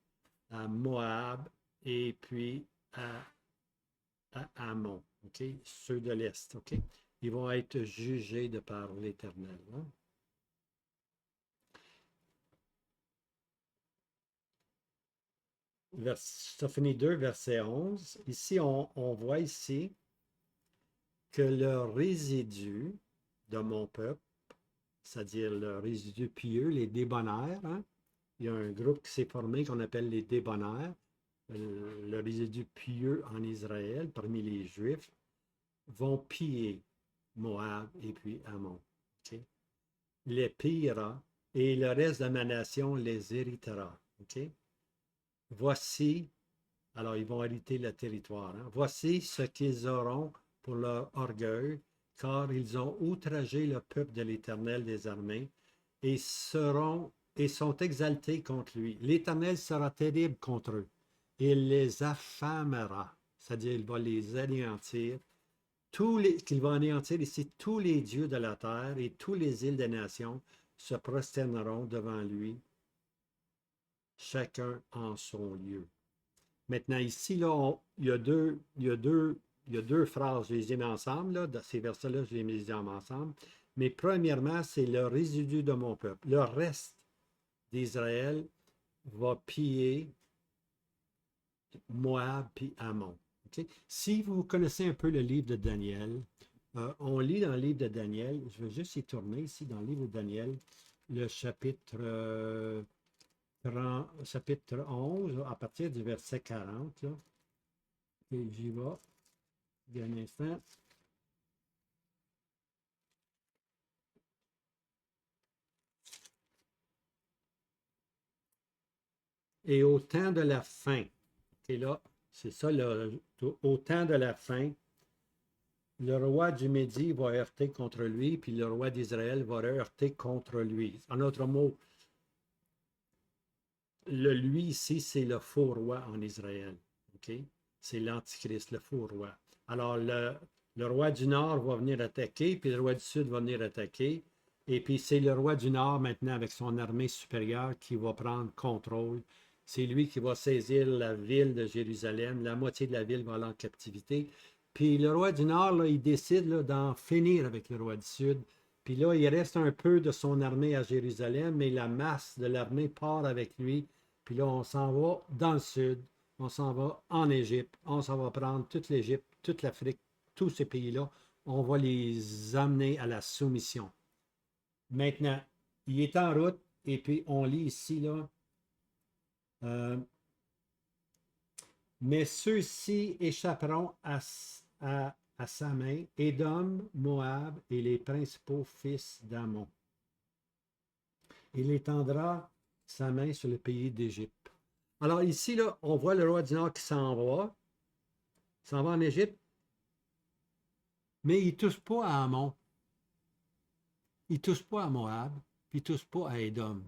à Moab et puis à Ammon, OK? Ceux de l'Est, OK? Ils vont être jugés de par l'Éternel. Hein? Sophonie 2, verset 11. Ici, on voit ici que le résidu de mon peuple, c'est-à-dire le résidu pieux, les débonnaires, hein? Il y a un groupe qui s'est formé qu'on appelle les débonnaires, le résidu pieux en Israël, parmi les Juifs, vont piller Moab et puis Ammon. OK? Les pillera et le reste de ma nation les héritera. OK? Voici, alors ils vont hériter le territoire. Hein? Voici ce qu'ils auront pour leur orgueil, car ils ont outragé le peuple de l'Éternel des armées et sont exaltés contre lui. L'Éternel sera terrible contre eux. Il les affamera, c'est-à-dire il va les anéantir. Qu'il va anéantir ici tous les dieux de la terre et tous les îles des nations se prosterneront devant lui, chacun en son lieu. Maintenant, ici, là, il y a deux phrases, je les ai mis ensemble, là, dans ces versets-là, je les ai mis ensemble. Mais premièrement, c'est le résidu de mon peuple. Le reste d'Israël va piller Moab puis Ammon. OK? Si vous connaissez un peu le livre de Daniel, on lit dans le livre de Daniel, je vais juste y tourner ici dans le livre de Daniel, le chapitre 11, à partir du verset 40. Là, et j'y vais, un instant. Et au temps de la fin, et là, c'est ça, au temps de la fin, le roi du Médie va heurter contre lui, puis le roi d'Israël va heurter contre lui. En d'autres mots, le lui ici, c'est le faux roi en Israël. OK? C'est l'Antichrist, le faux roi. Alors, le roi du Nord va venir attaquer, puis le roi du Sud va venir attaquer. Et puis, c'est le roi du Nord maintenant, avec son armée supérieure, qui va prendre contrôle. C'est lui qui va saisir la ville de Jérusalem. La moitié de la ville va aller en captivité. Puis le roi du Nord, là, il décide là, d'en finir avec le roi du Sud. Puis là, il reste un peu de son armée à Jérusalem, mais la masse de l'armée part avec lui. Puis là, on s'en va dans le sud, on s'en va en Égypte, on s'en va prendre toute l'Égypte, toute l'Afrique, tous ces pays-là, on va les amener à la soumission. Maintenant, il est en route, et puis on lit ici, là, euh, mais ceux-ci échapperont à sa main, Édom, Moab et les principaux fils d'Ammon. Il étendra sa main sur le pays d'Égypte. Alors ici, là, on voit le roi du Nord qui s'en va en Égypte, mais il ne touche pas à Ammon, il ne touche pas à Moab, puis il ne touche pas à Édom.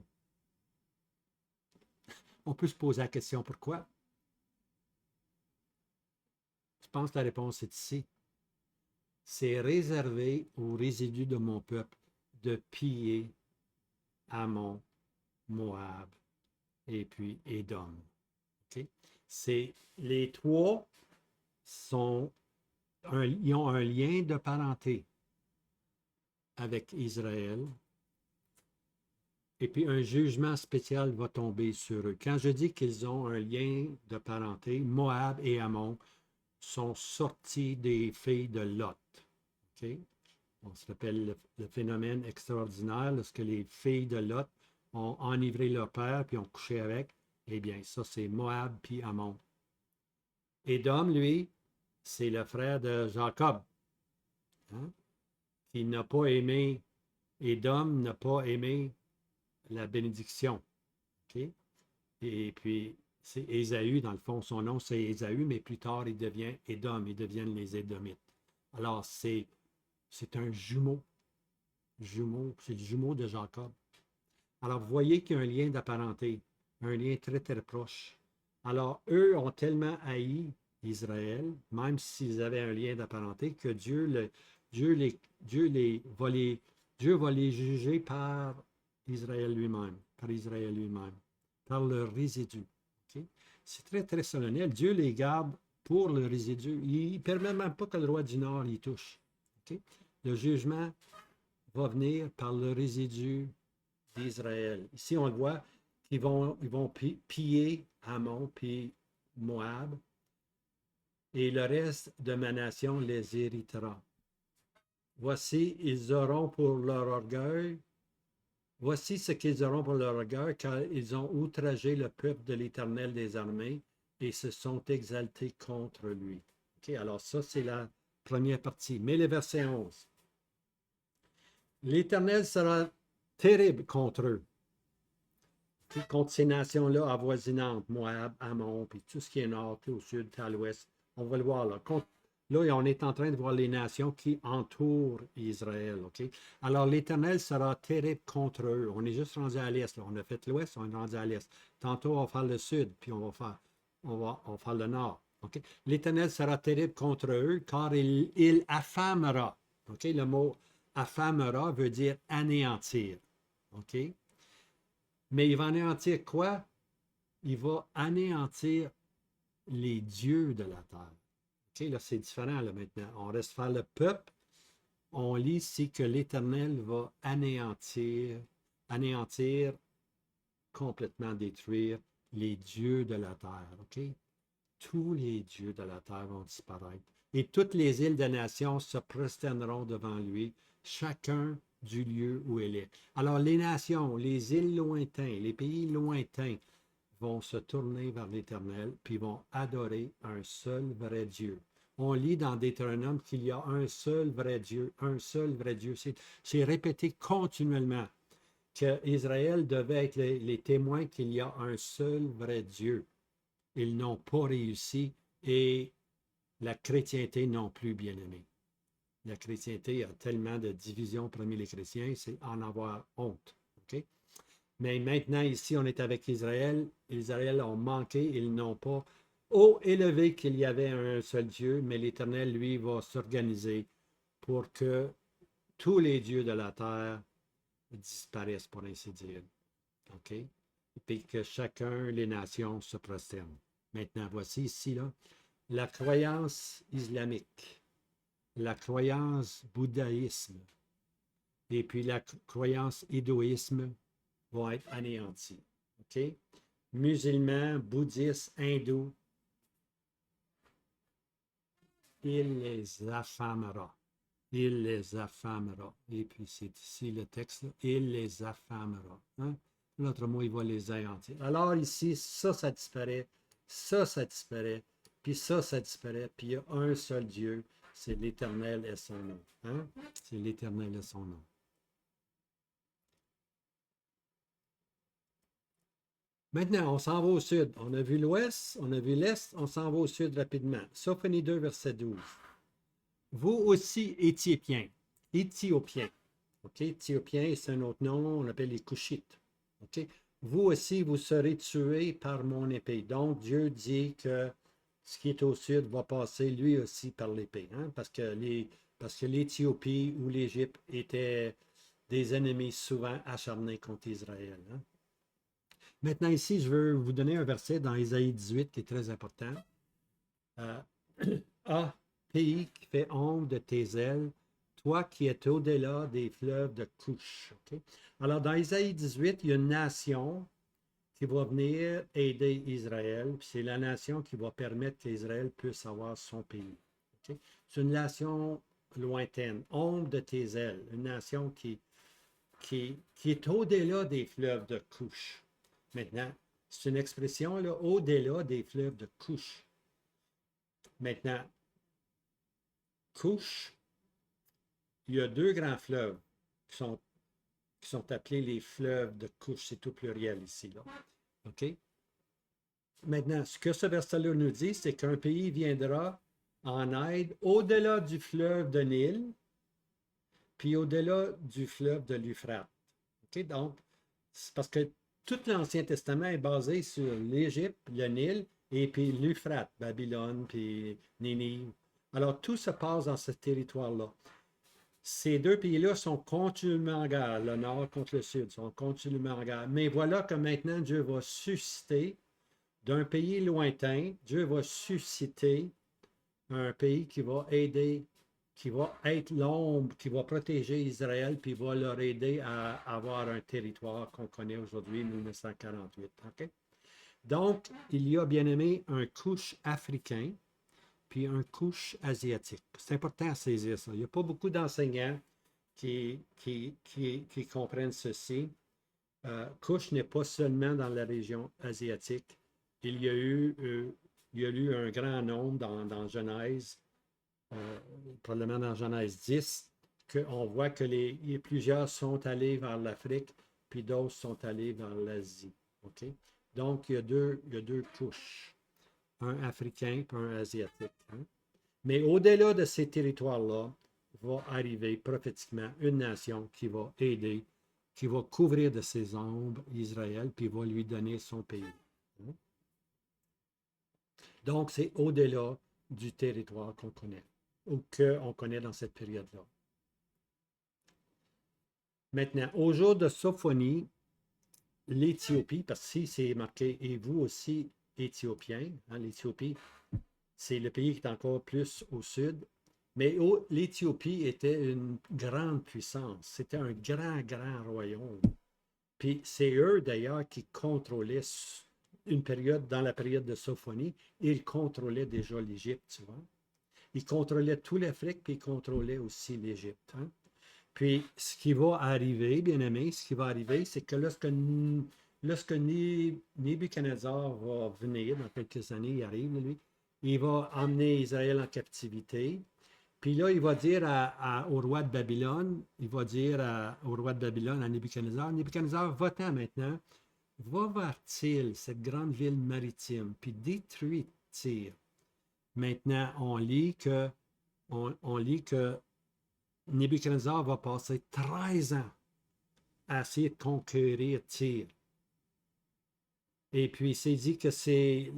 On peut se poser la question pourquoi. Je pense que la réponse est ici. C'est réservé aux résidus de mon peuple de piller Ammon, Moab et puis Édom. Okay? Les trois ils ont un lien de parenté avec Israël, Et puis un jugement spécial va tomber sur eux. Quand je dis qu'ils ont un lien de parenté, Moab et Ammon sont sortis des filles de Lot. OK? On se rappelle le phénomène extraordinaire lorsque les filles de Lot ont enivré leur père puis ont couché avec. Eh bien, ça, c'est Moab puis Ammon. Édom, lui, c'est le frère de Jacob, hein, qui n'a pas aimé, Édom n'a pas aimé la bénédiction. OK? Et puis, c'est Ésaü, dans le fond, son nom c'est Ésaü, mais plus tard, il devient Édom, ils deviennent les Édomites. Alors, c'est un jumeau, c'est le jumeau de Jacob. Alors, vous voyez qu'il y a un lien d'apparenté, un lien très, très proche. Alors, eux ont tellement haï Israël, même s'ils avaient un lien d'apparenté, que Dieu va les juger par Israël lui-même, par leur résidu. Okay? C'est très, très solennel. Dieu les garde pour le résidu. Il ne permet même pas que le roi du Nord y touche. Okay? Le jugement va venir par le résidu d'Israël. Ici, on le voit, ils vont piller Ammon puis Moab, et le reste de ma nation les héritera. Voici, ils auront pour leur orgueil, voici ce qu'ils auront pour leur orgueil, car ils ont outragé le peuple de l'Éternel des armées et se sont exaltés contre lui. OK, alors ça, c'est la première partie. Mais le verset 11. L'Éternel sera terrible contre eux, contre ces nations-là avoisinantes, Moab, Ammon, puis tout ce qui est nord, tout au sud, tout à l'ouest. On va le voir là. Là, on est en train de voir les nations qui entourent Israël. OK? Alors, l'Éternel sera terrible contre eux. On est juste rendu à l'est. On a fait l'ouest, on est rendu à l'est. Tantôt, on va faire le sud, puis on va faire le nord. OK? L'Éternel sera terrible contre eux, car il affamera. OK? Le mot affamera veut dire anéantir. OK? Mais il va anéantir quoi? Il va anéantir les dieux de la terre. OK, là, c'est différent là, maintenant. On reste faire le peuple. On lit ici que l'Éternel va anéantir, complètement détruire les dieux de la terre. OK? Tous les dieux de la terre vont disparaître. Et toutes les îles des nations se prosterneront devant lui, chacun du lieu où elle est. Alors les nations, les îles lointaines, les pays lointains vont se tourner vers l'Éternel, puis vont adorer un seul vrai Dieu. On lit dans Deutéronome qu'il y a un seul vrai Dieu, un seul vrai Dieu. C'est répété continuellement qu'Israël devait être les témoins qu'il y a un seul vrai Dieu. Ils n'ont pas réussi et la chrétienté non plus, bien aimé. La chrétienté a tellement de divisions parmi les chrétiens, c'est en avoir honte. OK? Mais maintenant, ici, on est avec Israël. Israël ont manqué, ils n'ont pas haut élevé qu'il y avait un seul Dieu, mais l'Éternel, lui, va s'organiser pour que tous les dieux de la terre disparaissent, pour ainsi dire. OK? Et puis que chacun, les nations, se prosternent. Maintenant, voici ici, là, la croyance islamique, la croyance bouddhisme, et puis la croyance hindouisme vont être anéantis. OK? Musulmans, bouddhistes, hindous, il les affamera. Il les affamera. Et puis c'est ici le texte, là, il les affamera. Hein? L'autre mot, il va les anéantir. Alors ici, ça disparaît, ça disparaît, puis ça disparaît, puis il y a un seul Dieu, c'est l'Éternel et son nom. Hein? C'est l'Éternel et son nom. Maintenant, on s'en va au sud. On a vu l'ouest, on a vu l'est, on s'en va au sud rapidement. Sophonie 2, verset 12. Vous aussi, Éthiopiens. Éthiopiens. OK? Éthiopiens, c'est un autre nom, on appelle les Couchites. OK? Vous aussi, vous serez tués par mon épée. Donc, Dieu dit que ce qui est au sud va passer lui aussi par l'épée. Hein? Parce que l'Éthiopie ou l'Égypte étaient des ennemis souvent acharnés contre Israël. Hein? Maintenant, ici, je veux vous donner un verset dans Ésaïe 18 qui est très important. Ah, pays qui fait ombre de tes ailes, toi qui es au-delà des fleuves de Couche. OK? Alors, dans Isaïe 18, il y a une nation qui va venir aider Israël, puis c'est la nation qui va permettre qu'Israël puisse avoir son pays. OK? C'est une nation lointaine, ombre de tes ailes, une nation qui est au-delà des fleuves de Couche. Maintenant, c'est une expression là, au-delà des fleuves de Couche. Maintenant, Couche, il y a deux grands fleuves qui sont appelés les fleuves de Couche. C'est tout pluriel ici. Là. OK? Maintenant, ce que ce verset-là nous dit, c'est qu'un pays viendra en aide au-delà du fleuve de Nil, puis au-delà du fleuve de l'Euphrate. OK? Donc, c'est parce que tout l'Ancien Testament est basé sur l'Égypte, le Nil, et puis l'Euphrate, Babylone, puis Ninive. Alors, tout se passe dans ce territoire-là. Ces deux pays-là sont continuellement en guerre, le nord contre le sud, sont continuellement en guerre. Mais voilà que maintenant, Dieu va susciter d'un pays lointain, Dieu va susciter un pays qui va aider, qui va être l'ombre, qui va protéger Israël, puis va leur aider à avoir un territoire qu'on connaît aujourd'hui, 1948. Okay? Donc, il y a bien aimé un couche africain, puis un couche asiatique. C'est important à saisir ça. Il n'y a pas beaucoup d'enseignants qui comprennent ceci. Couche n'est pas seulement dans la région asiatique. Il y a eu un grand nombre dans Genèse, probablement dans Genèse 10, qu'on voit que plusieurs sont allés vers l'Afrique, puis d'autres sont allés vers l'Asie. Okay? Donc, il y a deux couches, un africain et un asiatique. Hein? Mais au-delà de ces territoires-là, va arriver prophétiquement une nation qui va aider, qui va couvrir de ses ombres Israël, puis va lui donner son pays. Donc, c'est au-delà du territoire qu'on connaît, ou qu'on connaît dans cette période-là. Maintenant, au jour de Sophonie, l'Éthiopie, parce que ici c'est marqué, et vous aussi, Éthiopiens, hein, l'Éthiopie, c'est le pays qui est encore plus au sud, mais l'Éthiopie était une grande puissance, c'était un grand, grand royaume. Puis c'est eux d'ailleurs qui contrôlaient une période, dans la période de Sophonie, ils contrôlaient déjà l'Égypte, tu vois. Ils contrôlaient toute l'Afrique, puis ils contrôlaient aussi l'Égypte. Hein? Puis ce qui va arriver, bien aimé, ce qui va arriver, c'est que lorsque Nebuchadnezzar va venir, dans quelques années, il arrive, lui, il va emmener Israël en captivité. Puis là, il va dire au roi de Babylone, il va dire au roi de Babylone, à Nebuchadnezzar, va-t'en maintenant, va vers Tyr, cette grande ville maritime, puis détruis Tyr. Maintenant, on lit que Nebuchadnezzar va passer 13 ans à essayer de conquérir Tyr. Et puis, c'est dit que c'est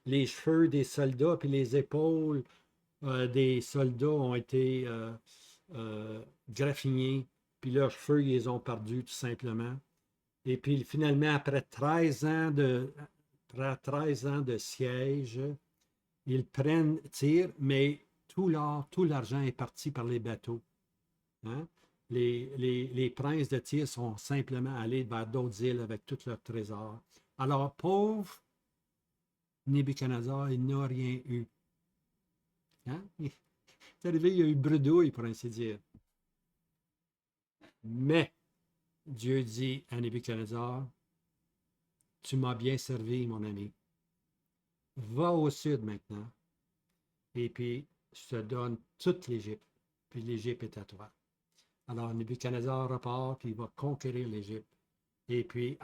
les cheveux des soldats puis les épaules des soldats ont été graffinés, puis leurs cheveux, ils les ont perdus tout simplement. Et puis, finalement, après 13 ans de siège, ils prennent Tyr, mais tout l'or, tout l'argent est parti par les bateaux. Hein? Les princes de Tyr sont simplement allés vers d'autres îles avec tout leur trésor. Alors, pauvre Nebuchadnezzar, il n'a rien eu. Hein? C'est arrivé, il y a eu bredouille, pour ainsi dire. Mais Dieu dit à Nebuchadnezzar, tu m'as bien servi, mon ami. Va au sud maintenant, et puis je te donne toute l'Égypte, puis l'Égypte est à toi. Alors Nebuchadnezzar repart, puis il va conquérir l'Égypte. Et puis,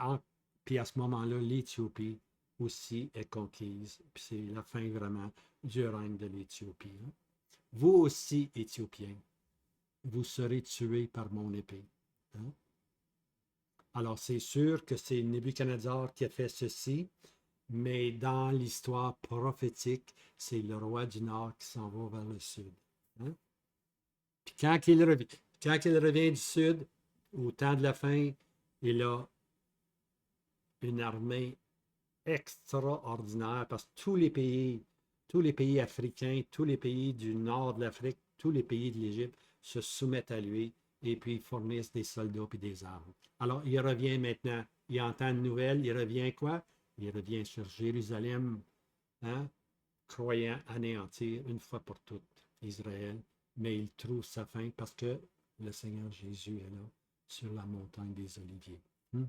puis à ce moment-là, l'Éthiopie aussi est conquise. Puis c'est la fin vraiment du règne de l'Éthiopie. Hein? Vous aussi, Éthiopiens, vous serez tués par mon épée. Hein? Alors, c'est sûr que c'est Nebuchadnezzar qui a fait ceci, mais dans l'histoire prophétique, c'est le roi du Nord qui s'en va vers le sud. Hein? Puis quand il revient du sud, au temps de la fin, il a une armée extraordinaire parce que tous les pays africains, tous les pays du nord de l'Afrique, tous les pays de l'Égypte se soumettent à lui et puis fournissent des soldats et des armes. Alors, il revient maintenant, il entend une nouvelle, il revient quoi? Il revient sur Jérusalem, hein, croyant anéantir une fois pour toutes Israël, mais il trouve sa fin parce que le Seigneur Jésus est là, sur la montagne des Oliviers. C'est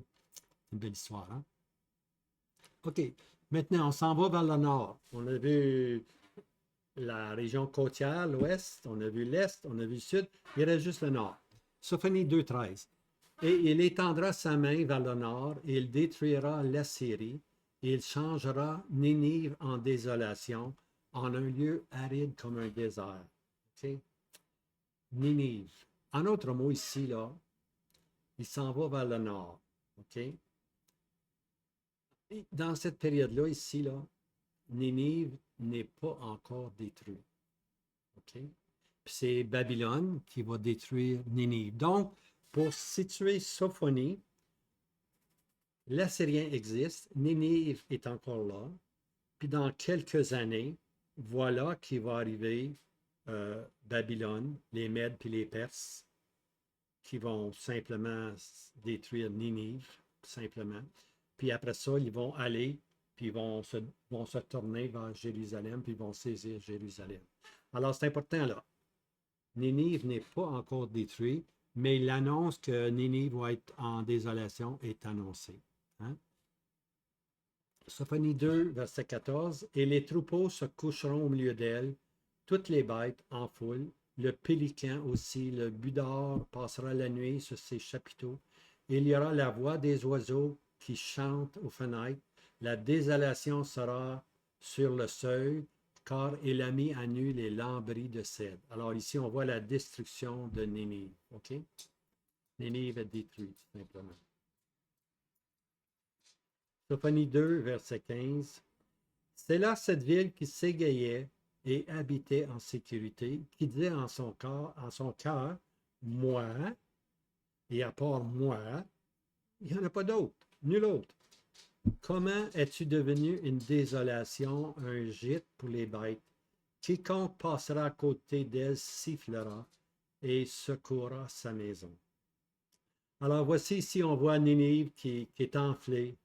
une belle histoire, hein? OK. Maintenant, on s'en va vers le nord. On a vu la région côtière, l'ouest, on a vu l'est, on a vu le sud. Il reste juste le nord. Sophonie 2.13. Et il étendra sa main vers le nord, et il détruira l'Assyrie, et il changera Ninive en désolation, en un lieu aride comme un désert. Okay? Ninive. En autre mot, ici, là, il s'en va vers le nord. OK? Et dans cette période-là, ici, là, Ninive n'est pas encore détruit. OK? Puis c'est Babylone qui va détruire Ninive. Donc, pour situer Sophonie, l'Assyrien existe, Ninive est encore là, puis dans quelques années, voilà qui va arriver Babylone, les Mèdes puis les Perses, qui vont simplement détruire Ninive, simplement. Puis après ça, ils vont aller, puis vont se tourner vers Jérusalem, puis ils vont saisir Jérusalem. Alors, c'est important là. Ninive n'est pas encore détruit, mais l'annonce que Ninive va être en désolation est annoncée. Hein? Sophonie 2, verset 14. Et les troupeaux se coucheront au milieu d'elle, toutes les bêtes en foule, le pélican aussi, le budor passera la nuit sur ses chapiteaux. Et il y aura la voix des oiseaux qui chantent aux fenêtres. La désolation sera sur le seuil, car il a mis à nu les lambris de cèdre. Alors ici, on voit la destruction de Ninive. OK? Ninive est détruite, simplement. Sophonie 2, verset 15. C'est là cette ville qui s'égayait et habitait en sécurité, qui disait en son cœur, moi, et à part moi, il n'y en a pas d'autre, nul autre. Comment es-tu devenu une désolation, un gîte pour les bêtes? Quiconque passera à côté d'elle sifflera et secourra sa maison. Alors voici ici, on voit Ninive qui est enflée,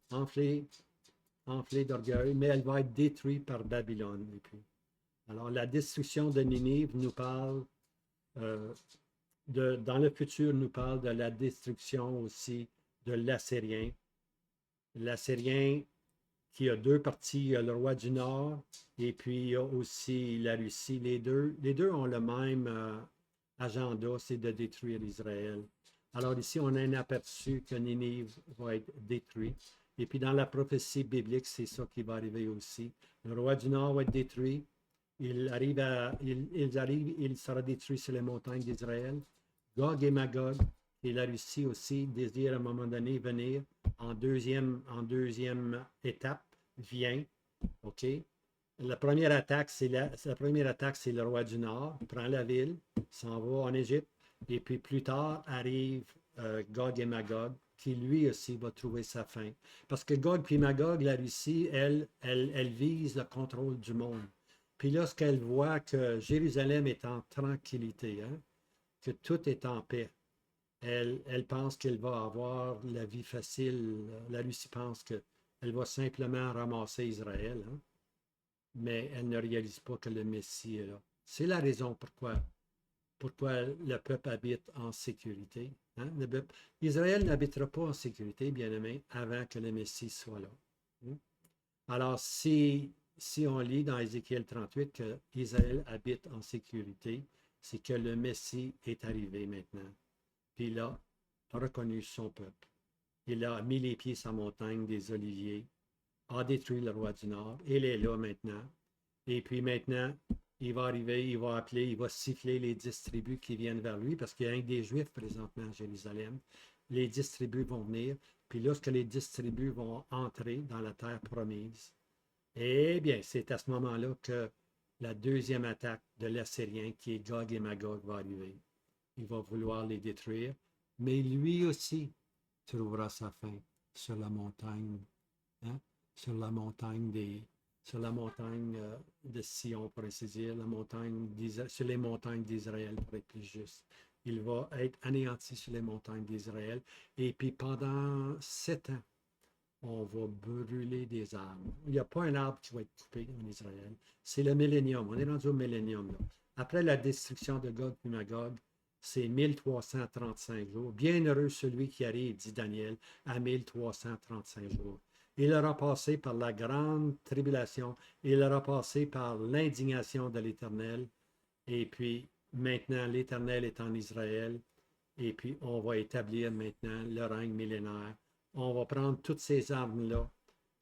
enflée d'orgueil, mais elle va être détruite par Babylone. Et puis, alors la destruction de Ninive nous parle, dans le futur, nous parle de la destruction aussi de l'Assyrien. L'Assyrien qui a deux parties, il y a le roi du Nord et puis il y a aussi la Russie. Les deux ont le même agenda, c'est de détruire Israël. Alors ici, on a un aperçu que Ninive va être détruit. Et puis dans la prophétie biblique, c'est ça qui va arriver aussi. Le roi du Nord va être détruit. Il sera détruit sur les montagnes d'Israël. Gog et Magog et la Russie aussi désire à un moment donné venir en deuxième étape, vient. OK? La première attaque, c'est le roi du Nord, il prend la ville, s'en va en Égypte, et puis plus tard arrive Gog et Magog, qui lui aussi va trouver sa fin. Parce que Gog puis Magog, la Russie, elle vise le contrôle du monde. Puis lorsqu'elle voit que Jérusalem est en tranquillité, hein, que tout est en paix, elle pense qu'elle va avoir la vie facile. La Russie pense qu'elle va simplement ramasser Israël, hein, mais elle ne réalise pas que le Messie est là. C'est la raison pourquoi le peuple habite en sécurité. Hein? Israël n'habitera pas en sécurité, bien-aimé, avant que le Messie soit là. Hein? Alors, si on lit dans Ézéchiel 38 que Israël habite en sécurité, c'est que le Messie est arrivé maintenant. Puis il a reconnu son peuple. Il a mis les pieds sur la montagne des Oliviers, a détruit le roi du Nord. Il est là maintenant. Et puis maintenant, il va arriver, il va appeler, il va siffler les 10 tribus qui viennent vers lui, parce qu'il y a un des Juifs présentement à Jérusalem. Les 10 tribus vont venir. Puis lorsque les 10 tribus vont entrer dans la terre promise, eh bien, c'est à ce moment-là que la deuxième attaque de l'Assyrien, qui est Gog et Magog, va arriver. Il va vouloir les détruire, mais lui aussi trouvera sa fin sur la montagne, hein, sur la montagne sur la montagne de Sion, pour ainsi dire, la montagne sur les montagnes d'Israël, pour être plus juste. Il va être anéanti sur les montagnes d'Israël. Et puis pendant 7 ans, on va brûler des arbres. Il n'y a pas un arbre qui va être coupé en Israël. C'est le millénium. On est rendu au millénium, là. Après la destruction de Gog et Magog, c'est 1335 jours. Bienheureux celui qui arrive, dit Daniel, à 1335 jours. Il aura passé par la grande tribulation, il aura passé par l'indignation de l'Éternel, et puis maintenant l'Éternel est en Israël, et puis on va établir maintenant le règne millénaire. On va prendre toutes ces armes-là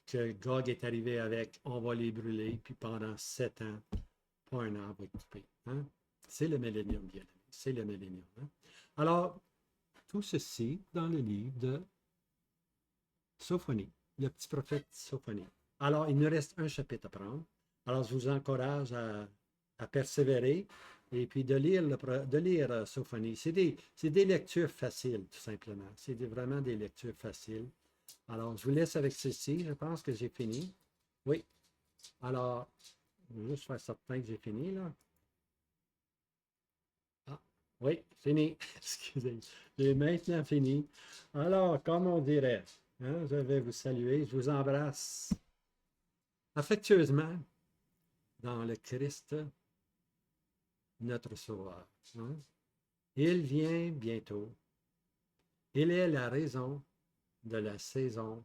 que Gog est arrivé avec, on va les brûler, puis pendant 7 ans, pas un arbre coupé. Hein? C'est le millénium, bien aimé. C'est le millénium. Hein? Alors, tout ceci dans le livre de Sophonie, le petit prophète Sophonie. Alors, il nous reste un chapitre à prendre. Alors, je vous encourage à persévérer et puis de lire Sophonie. C'est des lectures faciles, tout simplement. C'est vraiment des lectures faciles. Alors, je vous laisse avec ceci. Je pense que j'ai fini. Oui. Alors, je vais juste faire certain que j'ai fini, là. Ah, oui, fini. Excusez. J'ai maintenant fini. Alors, comme on dirait, hein, je vais vous saluer. Je vous embrasse affectueusement dans le Christ, notre Sauveur. Hein. Il vient bientôt. Il est la raison de la saison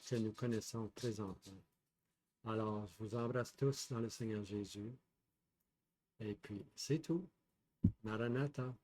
que nous connaissons présentement. Alors, je vous embrasse tous dans le Seigneur Jésus. Et puis, c'est tout. Maranatha.